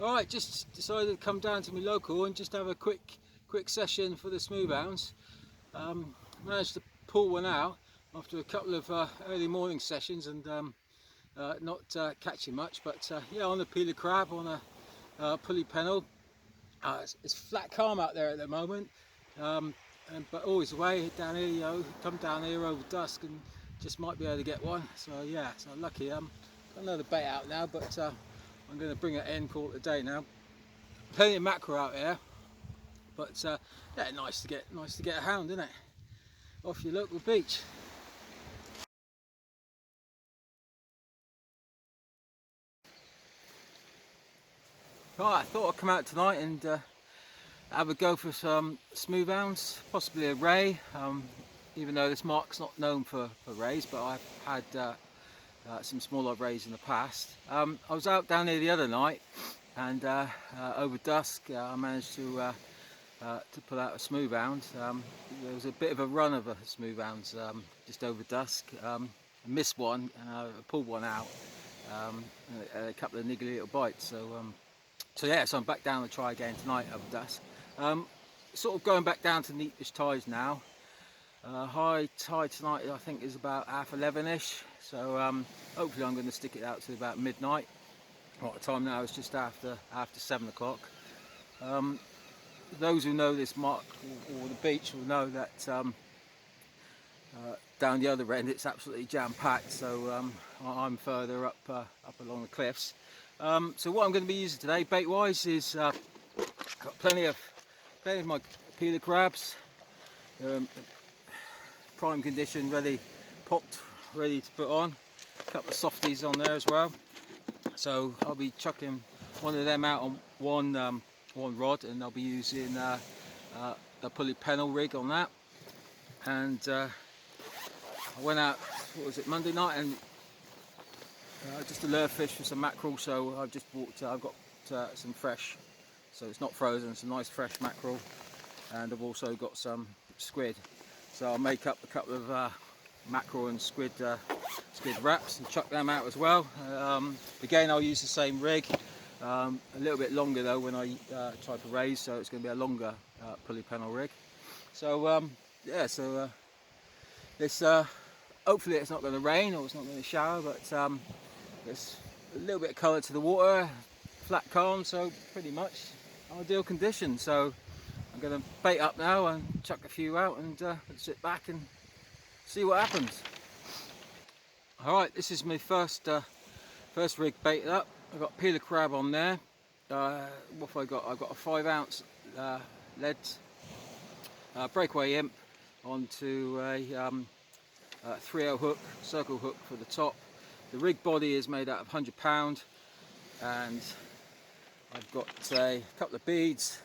Alright, just decided to come down to my local and just have a quick session for the Smooth Hounds. Managed to pull one out after a couple of early morning sessions and not catching much, but yeah, on the peeler crab, on a pulley pennel. It's flat calm out there at the moment, but always away down here, you know, come down here over dusk and just might be able to get one. So yeah, so lucky. Got another bait out now, but I'm going to bring it in, call it a day now. Plenty of mackerel out here, but yeah, nice to get a hound, isn't it? Off your local beach. Right, I thought I'd come out tonight and have a go for some Smooth Hounds, possibly a ray. Even though this mark's not known for rays, but I've had some smaller rays in the past. I was out down here the other night, and over dusk I managed to pull out a Smooth Hound. There was a bit of a run of a Smooth Hounds just over dusk. I missed one and I pulled one out, a couple of niggly little bites. So yeah, so I'm back down to try again tonight over dusk. Sort of going back down to neapish tides now. High tide tonight I think is about 11:30ish, so hopefully I'm going to stick it out to about midnight. What the time now is just after 7 o'clock. Those who know this mark or the beach will know that down the other end it's absolutely jam-packed, so I'm further up along the cliffs. So what I'm going to be using today, bait-wise, is got plenty of my peeler crabs, prime condition, ready, popped, ready to put on. A couple of softies on there as well. So I'll be chucking one of them out on one rod, and I'll be using a pulley pennel rig on that. And I went out, what was it, Monday night, and just to lure fish for some mackerel. So I've just bought, I've got some fresh, so it's not frozen, some nice fresh mackerel, and I've also got some squid. So I'll make up a couple of mackerel and squid wraps and chuck them out as well. Again, I'll use the same rig, a little bit longer though when I try to raise, so it's going to be a longer pulley pennel rig. So yeah, so this hopefully it's not going to rain or it's not going to shower, but there's a little bit of colour to the water, flat calm, so pretty much ideal conditions. So I'm going to bait up now and chuck a few out and sit back and see what happens. Alright, this is my first rig baited up. I've got peeler crab on there. What have I got? I've got a 5-ounce lead breakaway imp onto a 3/0 hook, circle hook for the top. The rig body is made out of 100 pound, and I've got a couple of beads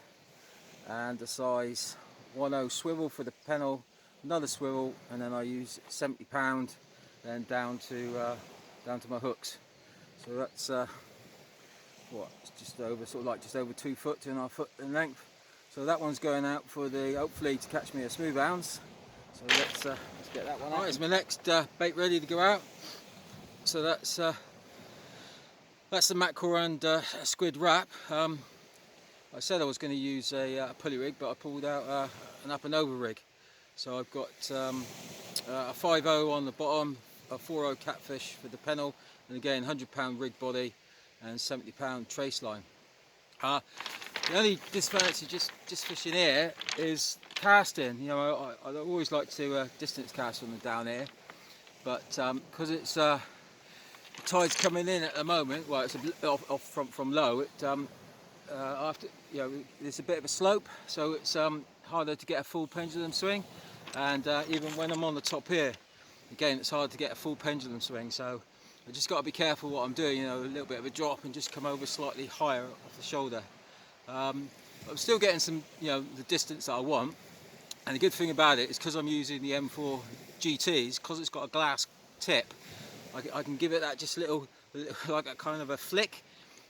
and a size 1/0 swivel for the pennel, another swivel, and then I use 70 pound then down to my hooks. So that's what, just over, sort of like just over 2 foot, 2.5 foot in length. So that one's going out for the, hopefully to catch me a Smooth Hounds. So let's get that one out. Right, it's my next bait ready to go out. So that's the mackerel and squid wrap. I said I was going to use a pulley rig, but I pulled out an up and over rig. So I've got a 5/0 on the bottom, a 4/0 catfish for the pennel, and again 100 pound rig body and 70 pound trace line. The only disadvantage of just fishing here is casting. You know, I always like to distance cast from down here, but because it's the tide's coming in at the moment, well, it's off from low. It after, you know, there's a bit of a slope, so it's harder to get a full pendulum swing, and even when I'm on the top here, again, it's hard to get a full pendulum swing. So I just got to be careful what I'm doing. You know, a little bit of a drop and just come over slightly higher off the shoulder. I'm still getting some, you know, the distance that I want, and the good thing about it is because I'm using the M4 GTs, because it's got a glass tip, I can give it that just little like a kind of a flick,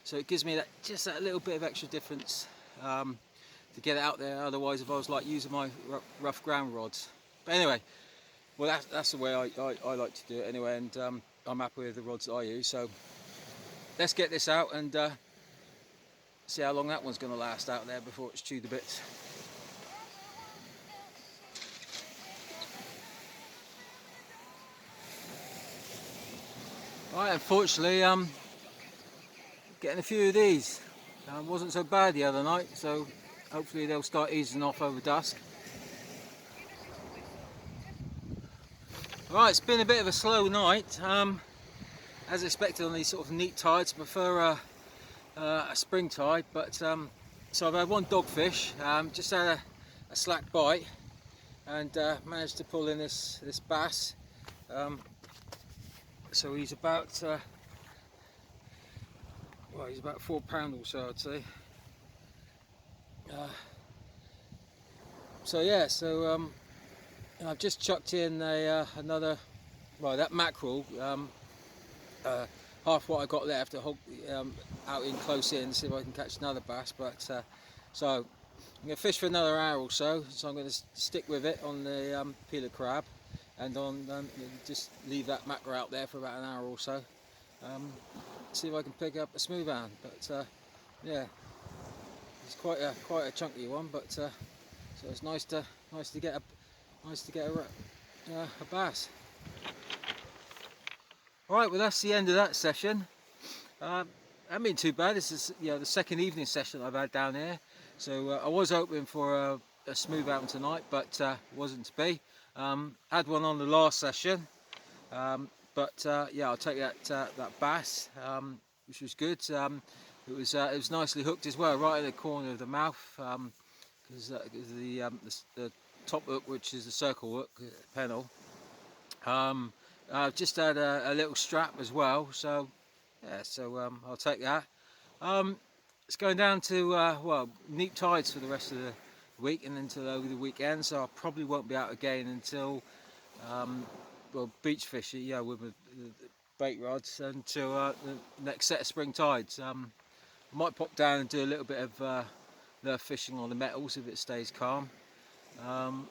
so it gives me that just that little bit of extra difference to get it out there. Otherwise, if I was like using my rough ground rods. But anyway, well, that's the way I like to do it anyway, and I'm happy with the rods that I use. So let's get this out and see how long that one's going to last out there before it's chewed to bits. Right, unfortunately, getting a few of these. Wasn't so bad the other night, so hopefully they'll start easing off over dusk. Right, it's been a bit of a slow night. As expected on these sort of neat tides, I prefer a spring tide, but so I've had one dogfish, just had a slack bite, and managed to pull in this bass. So he's about well, he's about £4 or so, I'd say. So yeah, so I've just chucked in another, well, that mackerel, half what I got left, out in close in, see if I can catch another bass. But so I'm going to fish for another hour or so. So I'm going to stick with it on the peeler crab, and on just leave that mackerel out there for about an hour or so. See if I can pick up a smooth hound. But yeah, it's quite a chunky one. But so it's nice to get a bass. Right, well, that's the end of that session. Hasn't been too bad. This is the second evening session I've had down here. So I was hoping for a smooth hound tonight, but wasn't to be. Had one on the last session, but yeah, I'll take that bass, which was good. It was nicely hooked as well, right in the corner of the mouth, because the top hook, which is the circle hook, pennel. I've just had a little strap as well, so yeah, so I'll take that. It's going down to well, neat tides for the rest of the week and until over the weekend, so I probably won't be out again until well, beach fishing, yeah, with the bait rods until the next set of spring tides. I might pop down and do a little bit of lure fishing on the metals if it stays calm.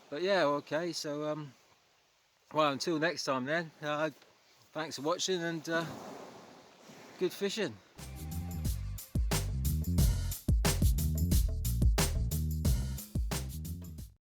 But yeah, okay, so well, until next time then, thanks for watching, and good fishing.